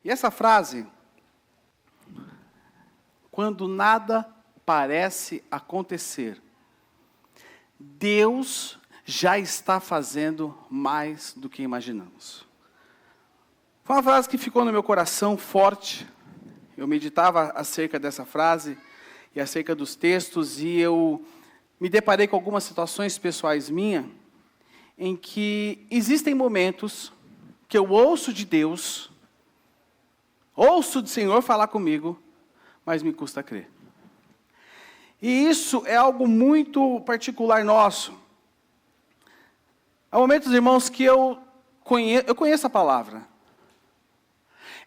E essa frase, quando nada parece acontecer, Deus já está fazendo mais do que imaginamos. Foi uma frase que ficou no meu coração forte. Eu meditava acerca dessa frase e acerca dos textos, e eu me deparei com algumas situações pessoais minhas, em que existem momentos que eu ouço de Deus, ouço do Senhor falar comigo, mas me custa crer. E isso é algo muito particular nosso. Há momentos, irmãos, que eu conheço a palavra.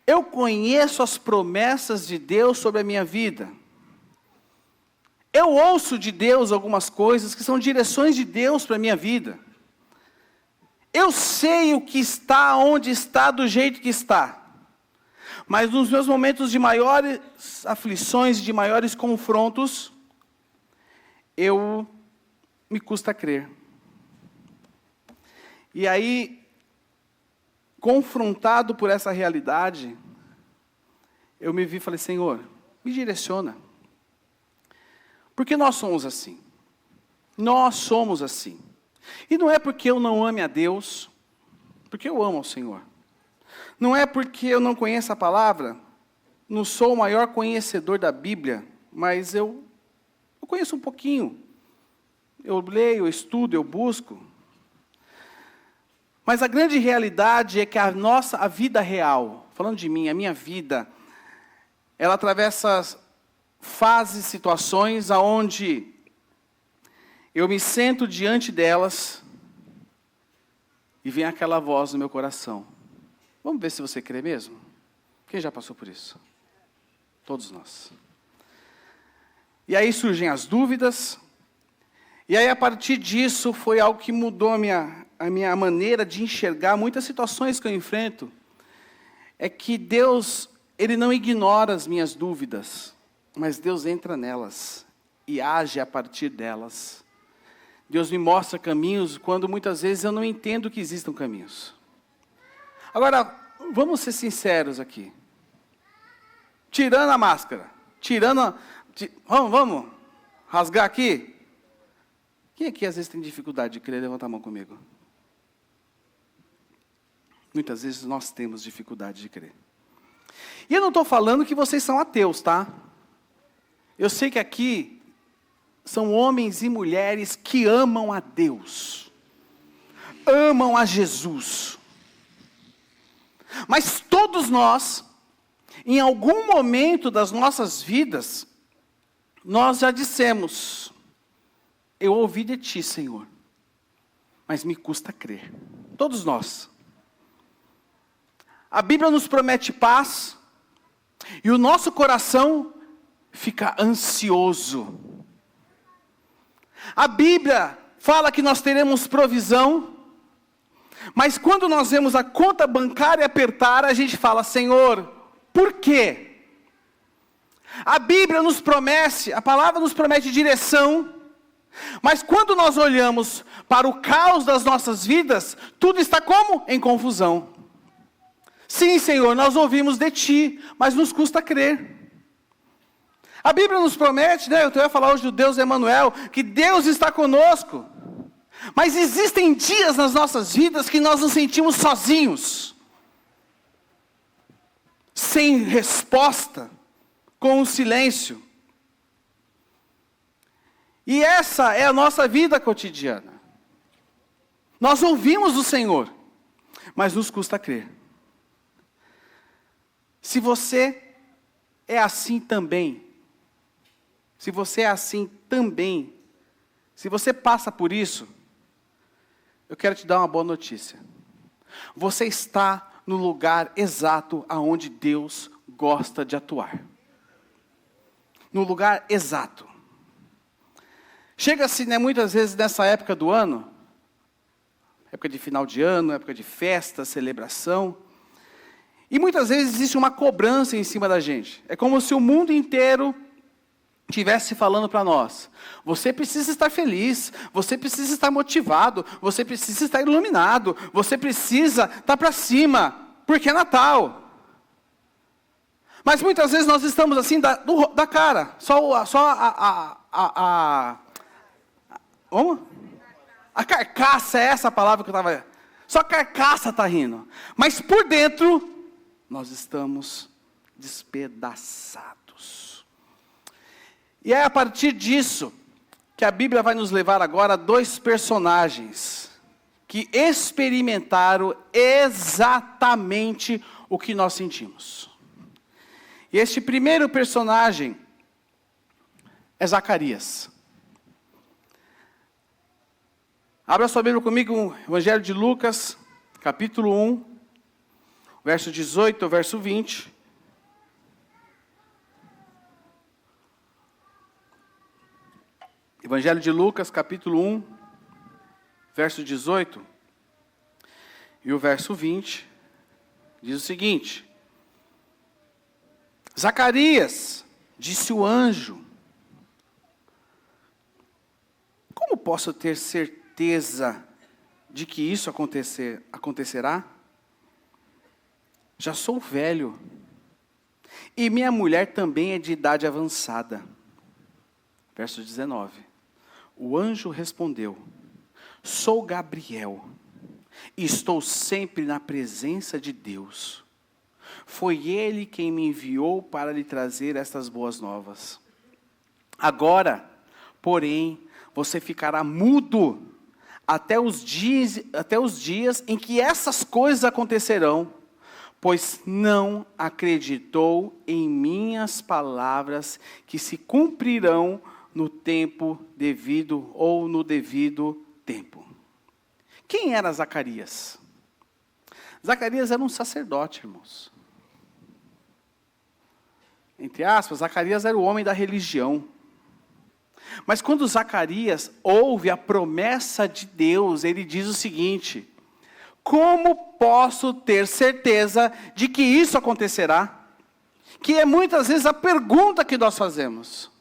Eu conheço as promessas de Deus sobre a minha vida. Eu ouço de Deus algumas coisas que são direções de Deus para a minha vida. Eu sei o que está, onde está, do jeito que está. Mas nos meus momentos de maiores aflições, de maiores confrontos, me custa crer. E aí, confrontado por essa realidade, eu me vi e falei, Senhor, me direciona. Porque nós somos assim. Nós somos assim. E não é porque eu não ame a Deus, porque eu amo ao Senhor. Não é porque eu não conheço a palavra, não sou o maior conhecedor da Bíblia, mas eu conheço um pouquinho. Eu leio, eu estudo, eu busco. Mas a grande realidade é que a vida real, falando de mim, a minha vida, ela atravessa fases, situações aonde eu me sento diante delas e vem aquela voz no meu coração. Vamos ver se você crê mesmo? Quem já passou por isso? Todos nós. E aí surgem as dúvidas. E aí a partir disso foi algo que mudou a minha maneira de enxergar muitas situações que eu enfrento. É que Deus, Ele não ignora as minhas dúvidas, mas Deus entra nelas e age a partir delas. Deus me mostra caminhos quando muitas vezes eu não entendo que existam caminhos. Agora, vamos ser sinceros aqui. Tirando a máscara, vamos rasgar aqui? Quem aqui às vezes tem dificuldade de crer? Levanta a mão comigo. Muitas vezes nós temos dificuldade de crer. E eu não estou falando que vocês são ateus, tá? Eu sei que aqui são homens e mulheres que amam a Deus. Amam a Jesus. Mas todos nós, em algum momento das nossas vidas, nós já dissemos, eu ouvi de ti, Senhor, mas me custa crer. Todos nós. A Bíblia nos promete paz, e o nosso coração fica ansioso. A Bíblia fala que nós teremos provisão, mas quando nós vemos a conta bancária apertar, a gente fala, Senhor, por quê? A Bíblia nos promete, a palavra nos promete direção, mas quando nós olhamos para o caos das nossas vidas, tudo está como? Em confusão. Sim, Senhor, nós ouvimos de Ti, mas nos custa crer. A Bíblia nos promete, eu ia falar hoje do Deus Emanuel, que Deus está conosco. Mas existem dias nas nossas vidas que nós nos sentimos sozinhos, sem resposta, com o silêncio. E essa é a nossa vida cotidiana. Nós ouvimos o Senhor, mas nos custa crer. Se você é assim também, se você passa por isso, eu quero te dar uma boa notícia. Você está no lugar exato aonde Deus gosta de atuar. No lugar exato. Chega-se, muitas vezes nessa época do ano, época de final de ano, época de festa, celebração, e muitas vezes existe uma cobrança em cima da gente. É como se o mundo inteiro estivesse falando para nós, você precisa estar feliz, você precisa estar motivado, você precisa estar iluminado, você precisa estar para cima, porque é Natal. Mas muitas vezes nós estamos assim da cara. Como? A carcaça, é essa a palavra que eu estava... Só a carcaça está rindo. Mas por dentro, nós estamos despedaçados. E é a partir disso que a Bíblia vai nos levar agora a dois personagens que experimentaram exatamente o que nós sentimos. E este primeiro personagem é Zacarias. Abra sua Bíblia comigo no Evangelho de Lucas, capítulo 1, verso 18 ao verso 20. Evangelho de Lucas, capítulo 1, verso 18 e o verso 20, diz o seguinte: Zacarias, disse o anjo, como posso ter certeza de que isso acontecerá? Já sou velho, e minha mulher também é de idade avançada. Verso 19. O anjo respondeu: sou Gabriel, e estou sempre na presença de Deus. Foi Ele quem me enviou para lhe trazer estas boas novas. Agora, porém, você ficará mudo até os dias em que essas coisas acontecerão, pois não acreditou em minhas palavras que se cumprirão no tempo devido ou no devido tempo. Quem era Zacarias? Zacarias era um sacerdote, irmãos. Entre aspas, Zacarias era o homem da religião. Mas quando Zacarias ouve a promessa de Deus, ele diz o seguinte: como posso ter certeza de que isso acontecerá? Que é muitas vezes a pergunta que nós fazemos.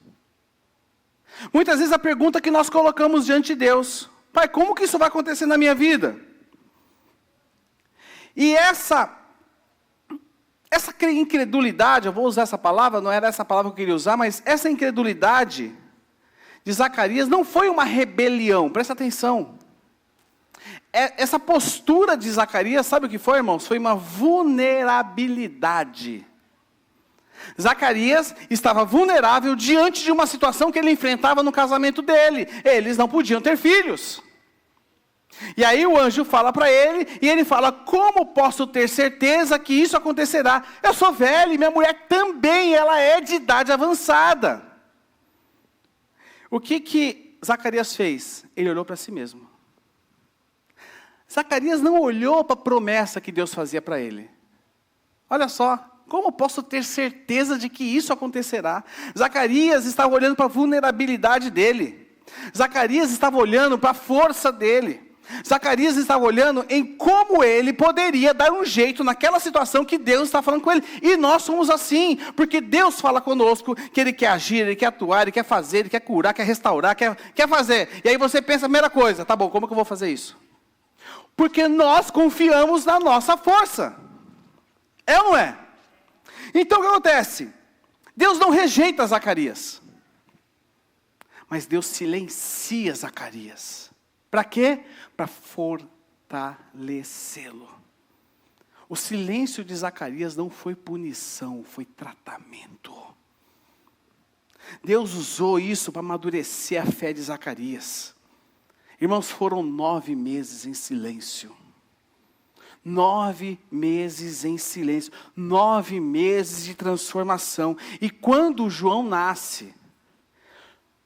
Muitas vezes a pergunta que nós colocamos diante de Deus: Pai, como que isso vai acontecer na minha vida? E essa incredulidade, eu vou usar essa palavra, não era essa palavra que eu queria usar, mas essa incredulidade de Zacarias não foi uma rebelião, presta atenção. Essa postura de Zacarias, sabe o que foi, irmãos? Foi uma vulnerabilidade. Zacarias estava vulnerável diante de uma situação que ele enfrentava no casamento dele. Eles não podiam ter filhos. E aí o anjo fala para ele, e ele fala: como posso ter certeza que isso acontecerá? Eu sou velho e minha mulher também, ela é de idade avançada. O que Zacarias fez? Ele olhou para si mesmo. Zacarias não olhou para a promessa que Deus fazia para ele. Olha só. Como posso ter certeza de que isso acontecerá? Zacarias estava olhando para a vulnerabilidade dele. Zacarias estava olhando para a força dele. Zacarias estava olhando em como ele poderia dar um jeito naquela situação que Deus está falando com ele. E nós somos assim, porque Deus fala conosco que Ele quer agir, Ele quer atuar, Ele quer fazer, Ele quer curar, quer restaurar, quer fazer. E aí você pensa a primeira coisa: tá bom, como que eu vou fazer isso? Porque nós confiamos na nossa força. É ou não é? Então o que acontece? Deus não rejeita Zacarias, mas Deus silencia Zacarias. Para quê? Para fortalecê-lo. O silêncio de Zacarias não foi punição, foi tratamento. Deus usou isso para amadurecer a fé de Zacarias. Irmãos, foram 9 meses em silêncio. 9 meses em silêncio, 9 meses de transformação. E quando João nasce,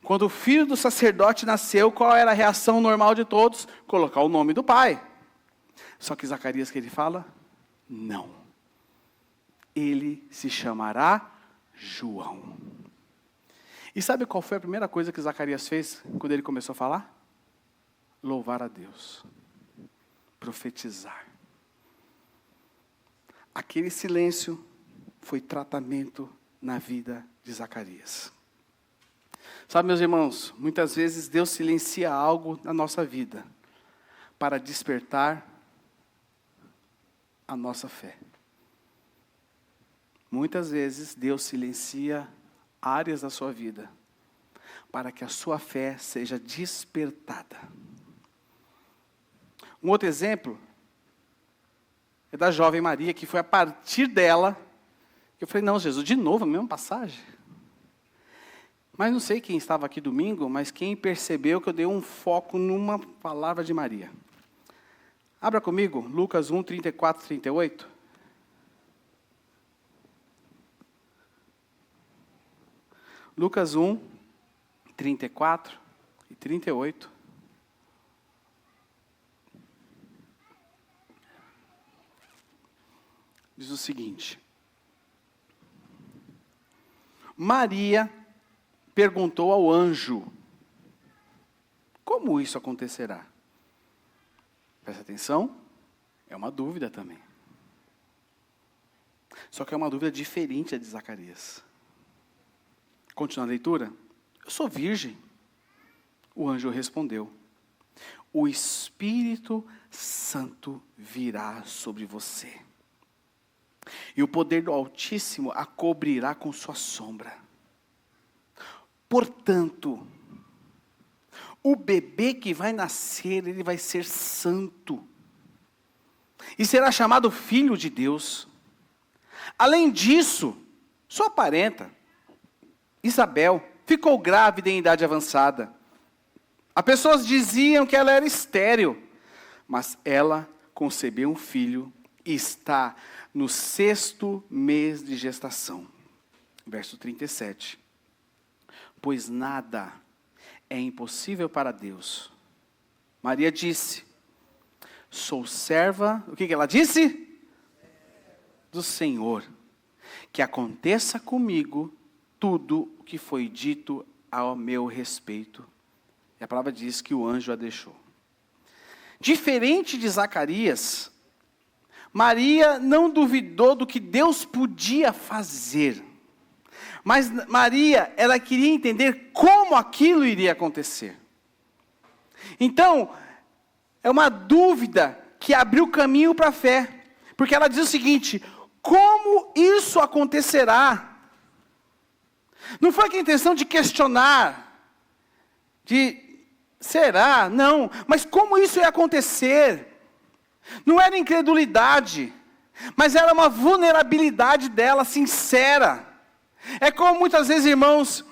quando o filho do sacerdote nasceu, qual era a reação normal de todos? Colocar o nome do pai. Só que Zacarias, que ele fala? Não. Ele se chamará João. E sabe qual foi a primeira coisa que Zacarias fez quando ele começou a falar? Louvar a Deus. Profetizar. Aquele silêncio foi tratamento na vida de Zacarias. Sabe, meus irmãos, muitas vezes Deus silencia algo na nossa vida para despertar a nossa fé. Muitas vezes Deus silencia áreas da sua vida para que a sua fé seja despertada. Um outro exemplo é da jovem Maria, que foi a partir dela que eu falei, não, Jesus, de novo a mesma passagem. Mas não sei quem estava aqui domingo, mas quem percebeu que eu dei um foco numa palavra de Maria. Abra comigo, Lucas 1, 34, 38. Lucas 1, 34 e 38. Diz o seguinte: Maria perguntou ao anjo, como isso acontecerá? Presta atenção, é uma dúvida também. Só que é uma dúvida diferente da de Zacarias. Continua a leitura. Eu sou virgem. O anjo respondeu, o Espírito Santo virá sobre você. E o poder do Altíssimo a cobrirá com sua sombra. Portanto, o bebê que vai nascer, ele vai ser santo. E será chamado Filho de Deus. Além disso, sua parenta, Isabel, ficou grávida em idade avançada. As pessoas diziam que ela era estéril, mas ela concebeu um filho e está no 6º mês de gestação. Verso 37. Pois nada é impossível para Deus. Maria disse, sou serva, o que ela disse? Do Senhor. Que aconteça comigo tudo o que foi dito ao meu respeito. E a palavra diz que o anjo a deixou. Diferente de Zacarias, Maria não duvidou do que Deus podia fazer. Mas Maria, ela queria entender como aquilo iria acontecer. Então, é uma dúvida que abriu caminho para a fé. Porque ela diz o seguinte, como isso acontecerá? Não foi com a intenção de questionar, será? Não, mas como isso ia acontecer? Não era incredulidade, mas era uma vulnerabilidade dela, sincera. É como muitas vezes, irmãos,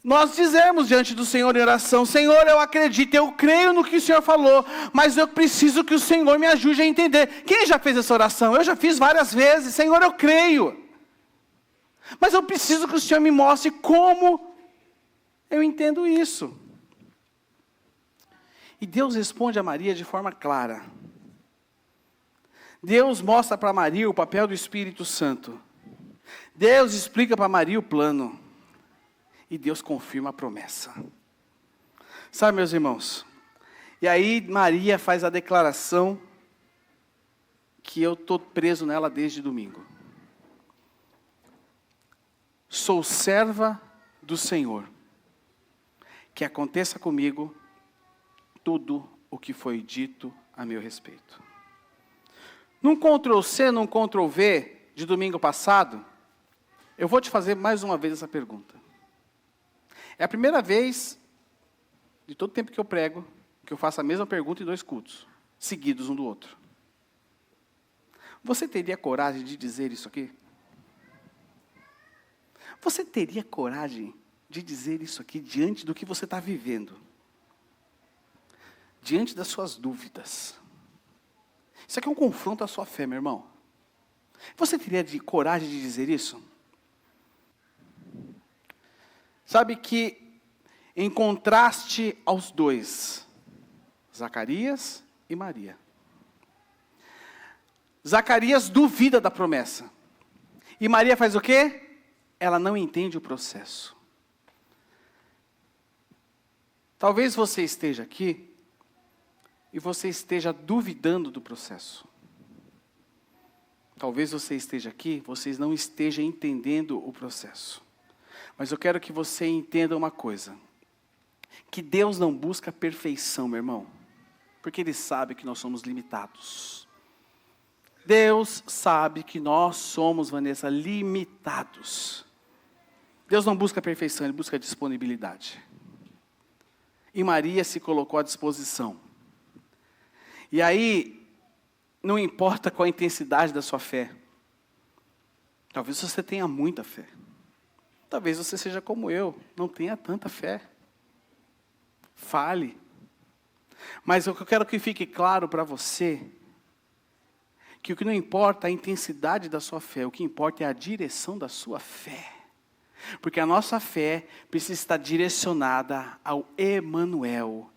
nós dizemos diante do Senhor em oração, Senhor, eu acredito, eu creio no que o Senhor falou, mas eu preciso que o Senhor me ajude a entender. Quem já fez essa oração? Eu já fiz várias vezes, Senhor, eu creio. Mas eu preciso que o Senhor me mostre como eu entendo isso. E Deus responde a Maria de forma clara. Deus mostra para Maria o papel do Espírito Santo. Deus explica para Maria o plano. E Deus confirma a promessa. Sabe, meus irmãos? E aí Maria faz a declaração que eu estou preso nela desde domingo. Sou serva do Senhor. Que aconteça comigo tudo o que foi dito a meu respeito. Num Ctrl+C, num Ctrl+V de domingo passado, eu vou te fazer mais uma vez essa pergunta. É a primeira vez, de todo o tempo que eu prego, que eu faço a mesma pergunta em 2 cultos, seguidos um do outro. Você teria coragem de dizer isso aqui? Você teria coragem de dizer isso aqui diante do que você está vivendo? Diante das suas dúvidas? Isso aqui é um confronto à sua fé, meu irmão. Você teria coragem de dizer isso? Sabe que, em contraste aos dois, Zacarias e Maria. Zacarias duvida da promessa. E Maria faz o quê? Ela não entende o processo. Talvez você esteja aqui e você esteja duvidando do processo. Talvez você esteja aqui, você não esteja entendendo o processo. Mas eu quero que você entenda uma coisa. Que Deus não busca perfeição, meu irmão. Porque Ele sabe que nós somos limitados. Deus sabe que nós somos, Vanessa, limitados. Deus não busca perfeição, Ele busca disponibilidade. E Maria se colocou à disposição. E aí, não importa qual a intensidade da sua fé. Talvez você tenha muita fé. Talvez você seja como eu, não tenha tanta fé. Fale. Mas o que eu quero que fique claro para você, que o que não importa é a intensidade da sua fé, o que importa é a direção da sua fé. Porque a nossa fé precisa estar direcionada ao Emanuel.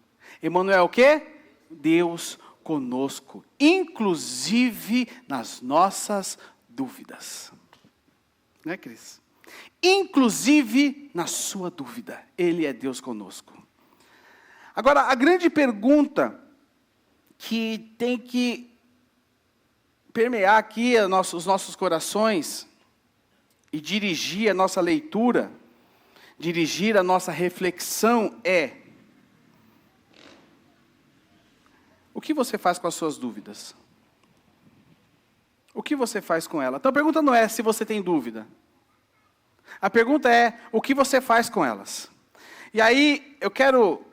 Emanuel o quê? Deus conosco, inclusive nas nossas dúvidas. Não é, Cris? Inclusive na sua dúvida, Ele é Deus conosco. Agora, a grande pergunta que tem que permear aqui os nossos corações e dirigir a nossa leitura, dirigir a nossa reflexão é: o que você faz com as suas dúvidas? O que você faz com ela? Então a pergunta não é se você tem dúvida. A pergunta é, o que você faz com elas? E aí, eu quero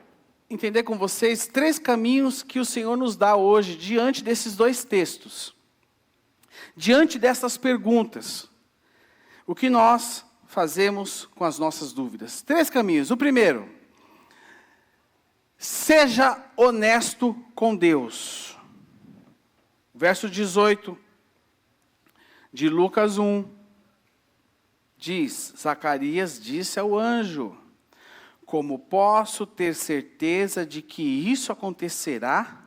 entender com vocês 3 caminhos que o Senhor nos dá hoje, diante desses 2 textos. Diante dessas perguntas. O que nós fazemos com as nossas dúvidas? 3 caminhos. O primeiro, seja honesto com Deus. Verso 18 de Lucas 1, diz, Zacarias disse ao anjo, como posso ter certeza de que isso acontecerá?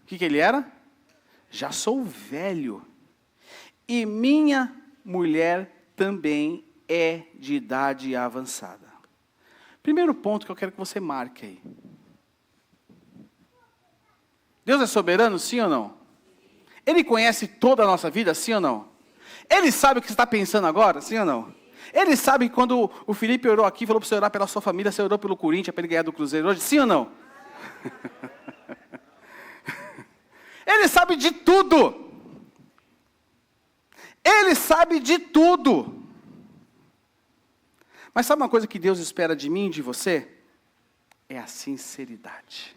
O que ele era? Já sou velho, e minha mulher também é de idade avançada. Primeiro ponto que eu quero que você marque aí. Deus é soberano, sim ou não? Ele conhece toda a nossa vida, sim ou não? Ele sabe o que você está pensando agora, sim ou não? Ele sabe que quando o Felipe orou aqui, falou para você orar pela sua família, você orou pelo Corinthians, para ele ganhar do Cruzeiro hoje, sim ou não? Ele sabe de tudo. Ele sabe de tudo. Mas sabe uma coisa que Deus espera de mim e de você? É a sinceridade.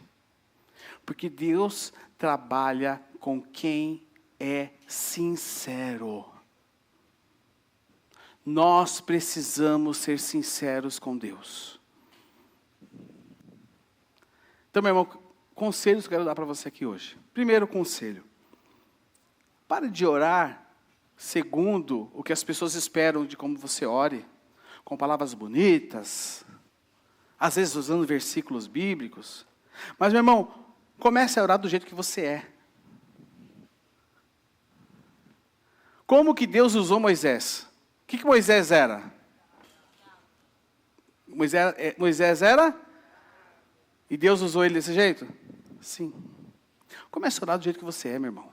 Porque Deus trabalha com quem é sincero. Nós precisamos ser sinceros com Deus. Então, meu irmão, conselhos que eu quero dar para você aqui hoje. Primeiro conselho. Pare de orar segundo o que as pessoas esperam de como você ore. Com palavras bonitas. Às vezes usando versículos bíblicos. Mas, meu irmão, comece a orar do jeito que você é. Como que Deus usou Moisés? O que Moisés era? Moisés era? E Deus usou ele desse jeito? Sim. Comece a orar do jeito que você é, meu irmão.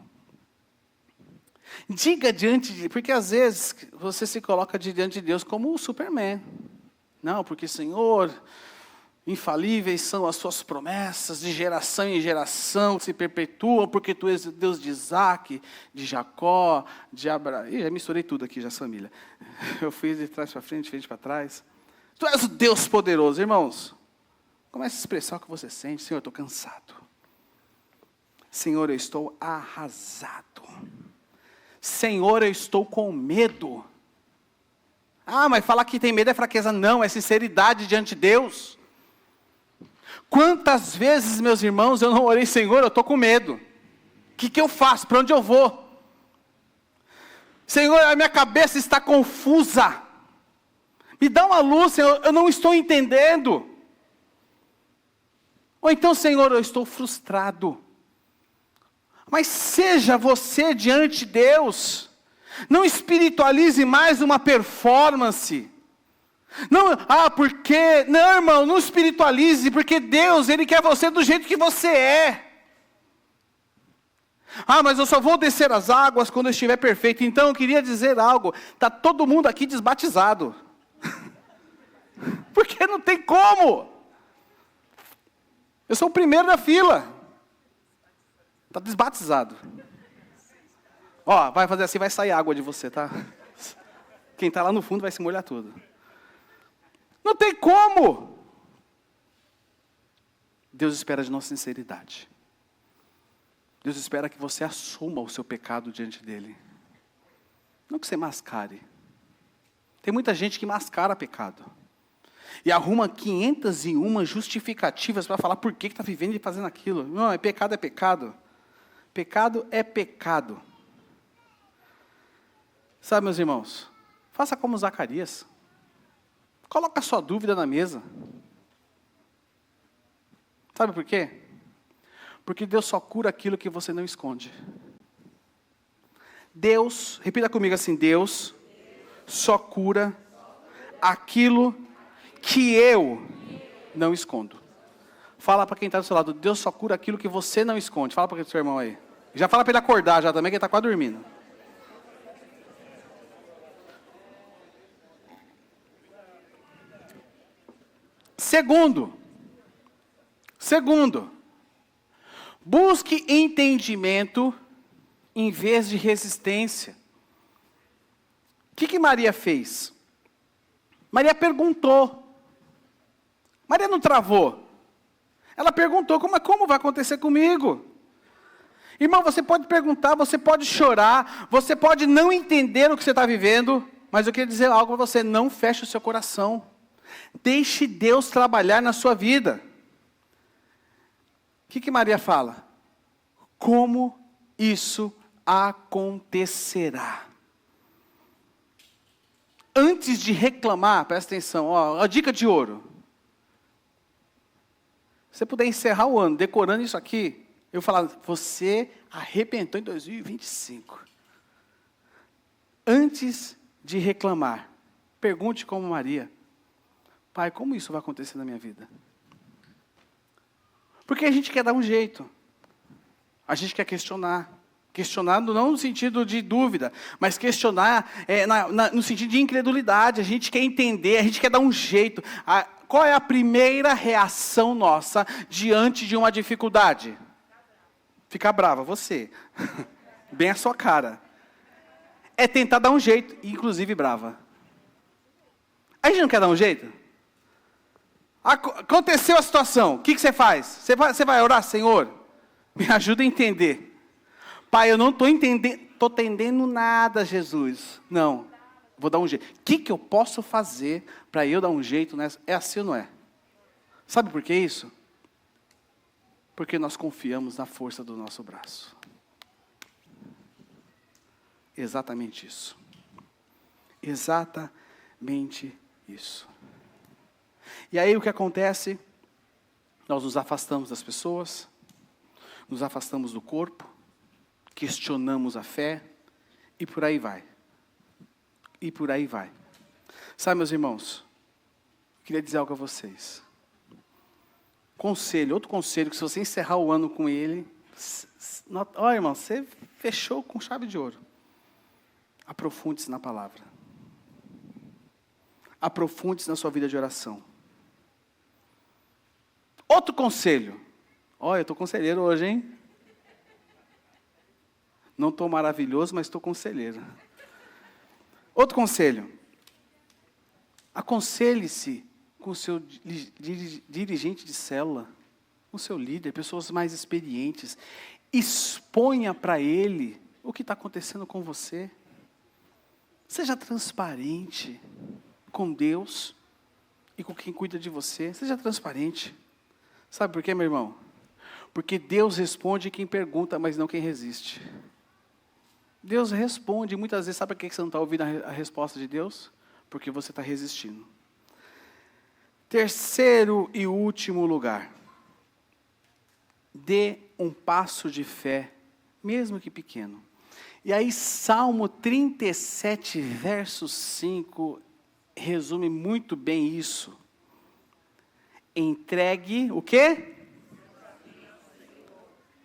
Diga diante de... Porque às vezes você se coloca diante de Deus como um Superman. Não, porque Senhor, infalíveis são as suas promessas, de geração em geração se perpetuam, porque tu és Deus de Isaac, de Jacó, de Abraão. Já misturei tudo aqui, já família. Eu fui de trás para frente, de frente para trás. Tu és o Deus poderoso, irmãos. Comece a expressar o que você sente. Senhor, eu estou cansado. Senhor, eu estou arrasado. Senhor, eu estou com medo. Ah, mas falar que tem medo é fraqueza. Não, é sinceridade diante de Deus. Quantas vezes, meus irmãos, eu não orei, Senhor, eu estou com medo. O que eu faço? Para onde eu vou? Senhor, a minha cabeça está confusa. Me dá uma luz, Senhor, eu não estou entendendo. Ou então, Senhor, eu estou frustrado. Mas seja você diante de Deus. Não espiritualize mais uma performance. Não, porque... Não, irmão, não espiritualize, porque Deus, Ele quer você do jeito que você é. Mas eu só vou descer as águas quando eu estiver perfeito. Então, eu queria dizer algo. Está todo mundo aqui desbatizado. Porque não tem como. Eu sou o primeiro da fila. Está desbatizado. Ó, vai fazer assim, vai sair água de você, tá? Quem está lá no fundo vai se molhar tudo. Não tem como. Deus espera de nós sinceridade. Deus espera que você assuma o seu pecado diante dele. Não que você mascare. Tem muita gente que mascara pecado. E arruma 501 justificativas para falar por que está vivendo e fazendo aquilo. Não, é pecado, é pecado. Pecado é pecado. Sabe, meus irmãos, faça como Zacarias. Coloca a sua dúvida na mesa. Sabe por quê? Porque Deus só cura aquilo que você não esconde. Deus, repita comigo assim, Deus só cura aquilo que eu não escondo. Fala para quem está do seu lado, Deus só cura aquilo que você não esconde. Fala para o seu irmão aí. Já fala para ele acordar já também, que ele está quase dormindo. Segundo, busque entendimento em vez de resistência. O que Maria fez? Maria perguntou. Maria não travou. Ela perguntou, como vai acontecer comigo? Irmão, você pode perguntar, você pode chorar, você pode não entender o que você está vivendo, mas eu queria dizer algo para você, não feche o seu coração. Deixe Deus trabalhar na sua vida. O que Maria fala? Como isso acontecerá? Antes de reclamar, presta atenção, ó, a dica de ouro. Se você puder encerrar o ano decorando isso aqui, eu falar, você arrebentou em 2025. Antes de reclamar, pergunte como Maria, Pai, como isso vai acontecer na minha vida? Porque a gente quer dar um jeito. A gente quer questionar. Questionando não no sentido de dúvida, mas questionar no sentido de incredulidade. A gente quer entender, a gente quer dar um jeito. Qual é a primeira reação nossa diante de uma dificuldade? Ficar brava, você. Bem a sua cara. É tentar dar um jeito, inclusive brava. A gente não quer dar um jeito? Aconteceu a situação, o que você faz? Você vai orar, Senhor? Me ajuda a entender. Pai, eu não estou entendendo nada, Jesus. Não, vou dar um jeito. O que eu posso fazer para eu dar um jeito nessa? É assim ou não é? Sabe por que isso? Porque nós confiamos na força do nosso braço. Exatamente isso. Exatamente isso. E aí o que acontece? Nós nos afastamos das pessoas, nos afastamos do corpo, questionamos a fé, e por aí vai. E por aí vai. Sabe, meus irmãos, eu queria dizer algo a vocês. Conselho, outro conselho, que se você encerrar o ano com ele, olha, irmão, você fechou com chave de ouro. Aprofunde-se na palavra. Aprofunde-se na sua vida de oração. Outro conselho. Olha, eu estou conselheiro hoje, hein? Não estou maravilhoso, mas estou conselheiro. Outro conselho. Aconselhe-se com o seu dirigente de célula, com o seu líder, pessoas mais experientes. Exponha para ele o que está acontecendo com você. Seja transparente com Deus e com quem cuida de você. Seja transparente. Sabe por quê, meu irmão? Porque Deus responde quem pergunta, mas não quem resiste. Deus responde, muitas vezes, sabe por que você não está ouvindo a resposta de Deus? Porque você está resistindo. Terceiro e último lugar. Dê um passo de fé, mesmo que pequeno. E aí, Salmo 37, verso 5, resume muito bem isso. Entregue o quê?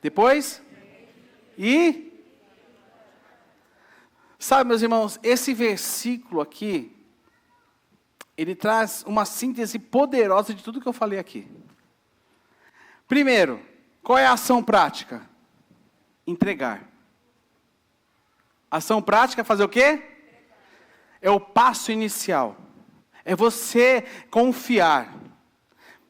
Depois? E? Sabe, meus irmãos, esse versículo aqui, ele traz uma síntese poderosa de tudo que eu falei aqui. Primeiro, qual é a ação prática? Entregar. Ação prática, fazer o quê? É o passo inicial. É você confiar.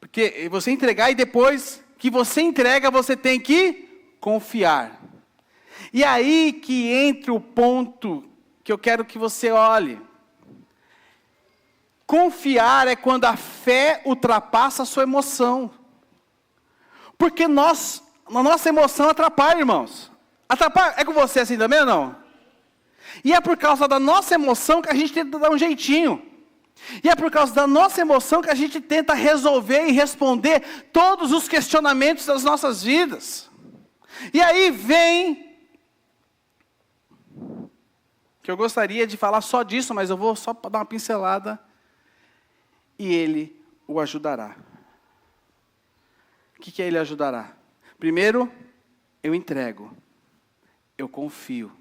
Porque você entregar e depois que você entrega, você tem que confiar. E aí que entra o ponto que eu quero que você olhe. Confiar é quando a fé ultrapassa a sua emoção. Porque a nossa emoção atrapalha, irmãos. Atrapalha, é com você assim também ou não? E é por causa da nossa emoção que a gente tenta dar um jeitinho. E é por causa da nossa emoção que a gente tenta resolver e responder todos os questionamentos das nossas vidas. E aí vem, que eu gostaria de falar só disso, mas eu vou só dar uma pincelada, e Ele o ajudará. O que Ele ajudará? Primeiro, eu entrego, eu confio.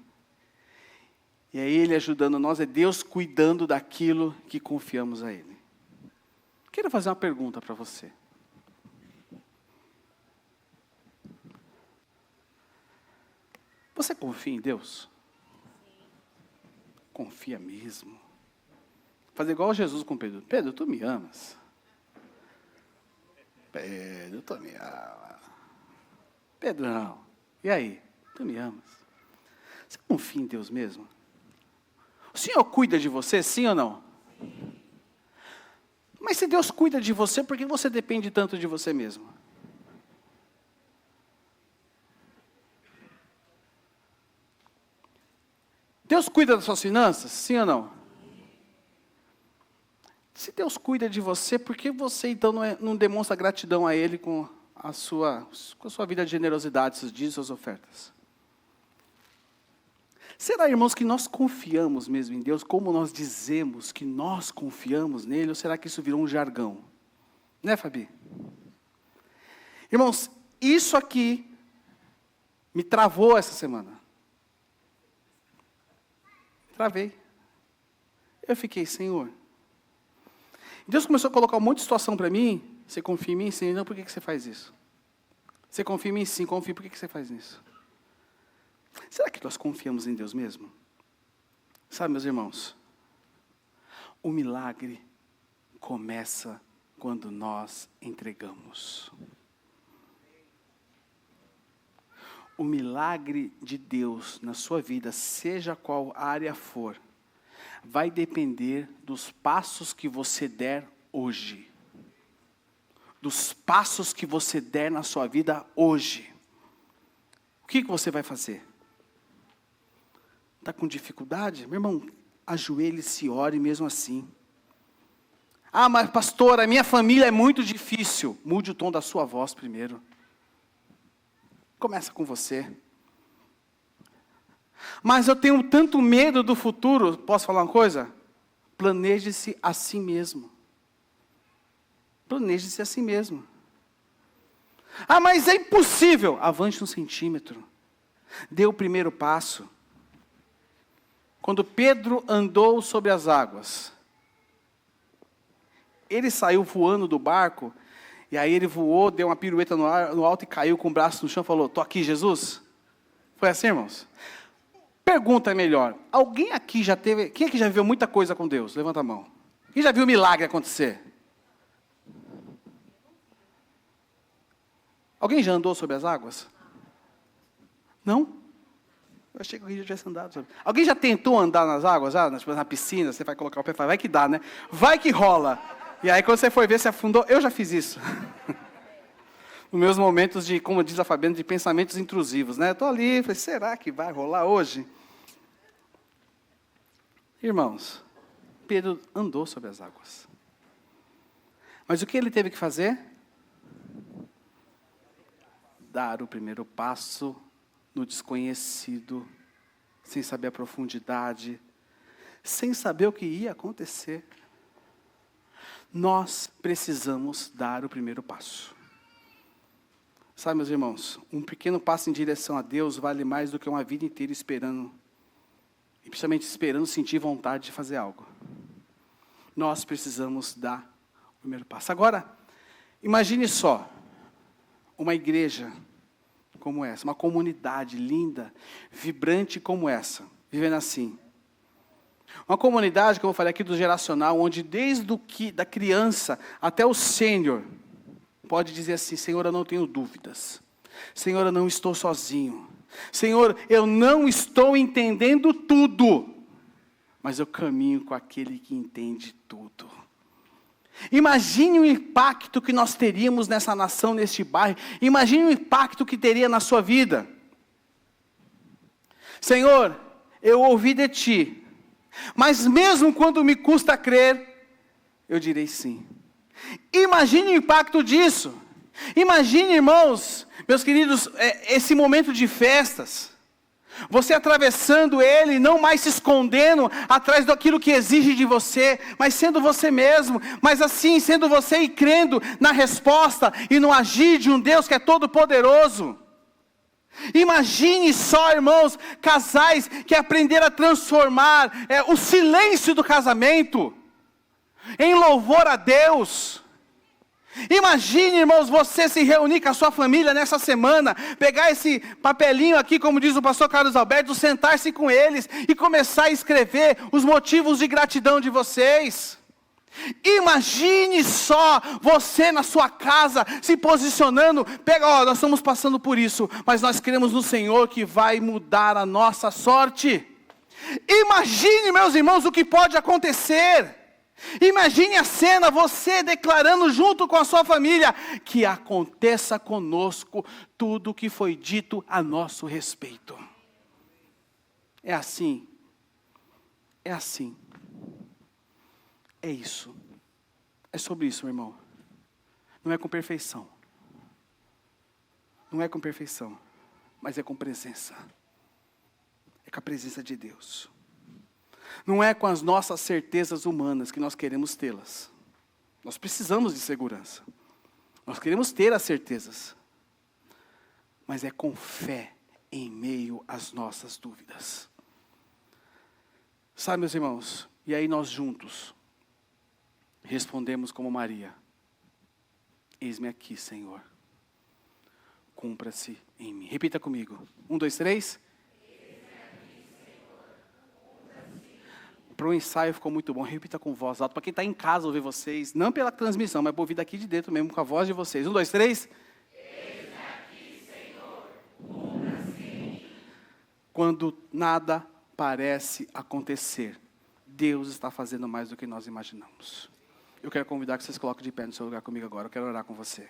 E aí Ele ajudando nós, é Deus cuidando daquilo que confiamos a Ele. Quero fazer uma pergunta para você. Você confia em Deus? Confia mesmo. Fazer igual Jesus com Pedro. Pedro, tu me amas? Pedro, tu me amas. Pedrão, e aí? Tu me amas? Você confia em Deus mesmo? O Senhor cuida de você, sim ou não? Mas se Deus cuida de você, por que você depende tanto de você mesmo? Deus cuida das suas finanças, sim ou não? Se Deus cuida de você, por que você então não demonstra gratidão a Ele com a sua vida de generosidade, seus dias, suas ofertas? Será, irmãos, que nós confiamos mesmo em Deus, como nós dizemos que nós confiamos nele, ou será que isso virou um jargão? Né, Fabi? Irmãos, isso aqui me travou essa semana. Travei. Eu fiquei, Senhor. Deus começou a colocar um monte de situação para mim. Você confia em mim? Sim. Não, por que você faz isso? Você confia em mim? Sim, confio. Por que você faz isso? Será que nós confiamos em Deus mesmo? Sabe, meus irmãos, o milagre começa quando nós entregamos. O milagre de Deus na sua vida, seja qual área for, vai depender dos passos que você der hoje. Dos passos que você der na sua vida hoje. O que você vai fazer? Está com dificuldade? Meu irmão, ajoelhe-se e ore mesmo assim. Ah, mas pastor, a minha família é muito difícil. Mude o tom da sua voz primeiro. Começa com você. Mas eu tenho tanto medo do futuro. Posso falar uma coisa? Planeje-se a si mesmo. Planeje-se a si mesmo. Ah, mas é impossível. Avance 1 centímetro. Dê o primeiro passo. Quando Pedro andou sobre as águas, ele saiu voando do barco, e aí ele voou, deu uma pirueta no alto e caiu com o braço no chão e falou, estou aqui, Jesus? Foi assim, irmãos? Pergunta melhor, alguém aqui já teve, quem aqui já viu muita coisa com Deus? Levanta a mão. Quem já viu um milagre acontecer? Alguém já andou sobre as águas? Não? Eu achei que alguém já tivesse andado sobre. Alguém já tentou andar nas águas? Na piscina, você vai colocar o pé e fala, vai que dá, né? Vai que rola. E aí quando você foi ver, você afundou. Eu já fiz isso. Nos meus momentos de, como diz a Fabiana, de pensamentos intrusivos, né? Eu estou ali, falei, será que vai rolar hoje? Irmãos, Pedro andou sobre as águas. Mas o que ele teve que fazer? Dar o primeiro passo no desconhecido, sem saber a profundidade, sem saber o que ia acontecer. Nós precisamos dar o primeiro passo. Sabe, meus irmãos, um pequeno passo em direção a Deus vale mais do que uma vida inteira esperando, e principalmente esperando sentir vontade de fazer algo. Nós precisamos dar o primeiro passo. Agora, imagine só, uma igreja como essa, uma comunidade linda, vibrante como essa. vivendo assim. Uma comunidade, como eu falei aqui, do geracional, onde desde da criança até o sênior, pode dizer assim: Senhor, eu não tenho dúvidas. Senhor, eu não estou sozinho. Senhor, eu não estou entendendo tudo, mas eu caminho com aquele que entende tudo. Imagine o impacto que nós teríamos nessa nação, neste bairro. Imagine o impacto que teria na sua vida. Senhor, eu ouvi de Ti, mas mesmo quando me custa crer, eu direi sim. Imagine o impacto disso. Imagine, irmãos, meus queridos, esse momento de festas. Você atravessando ele, não mais se escondendo atrás daquilo que exige de você, mas sendo você mesmo, mas assim, sendo você e crendo na resposta e no agir de um Deus que é todo poderoso. Imagine só, irmãos, casais que aprenderam a transformar o silêncio do casamento em louvor a Deus. Imagine, irmãos, você se reunir com a sua família nessa semana, pegar esse papelinho aqui, como diz o pastor Carlos Alberto, sentar-se com eles e começar a escrever os motivos de gratidão de vocês. Imagine só você na sua casa se posicionando, nós estamos passando por isso, mas nós cremos no Senhor que vai mudar a nossa sorte. Imagine, meus irmãos, o que pode acontecer. Imagine a cena, você declarando junto com a sua família: que aconteça conosco tudo o que foi dito a nosso respeito. É assim. É assim. É isso. É sobre isso, meu irmão. Não é com perfeição. Não é com perfeição, mas é com presença. É com a presença de Deus. Não é com as nossas certezas humanas que nós queremos tê-las. Nós precisamos de segurança. Nós queremos ter as certezas. Mas é com fé em meio às nossas dúvidas. Sabe, meus irmãos, e aí nós juntos respondemos como Maria: eis-me aqui, Senhor. Cumpra-se em mim. Repita comigo. 1, 2, 3. Para o ensaio ficou muito bom. Repita com voz alta. Para quem está em casa ouvir vocês, não pela transmissão, mas para ouvir daqui de dentro mesmo, com a voz de vocês. 1, 2, 3. Eis aqui, Senhor. Cumpra-se. Quando nada parece acontecer, Deus está fazendo mais do que nós imaginamos. Eu quero convidar que vocês coloquem de pé no seu lugar comigo agora. Eu quero orar com você.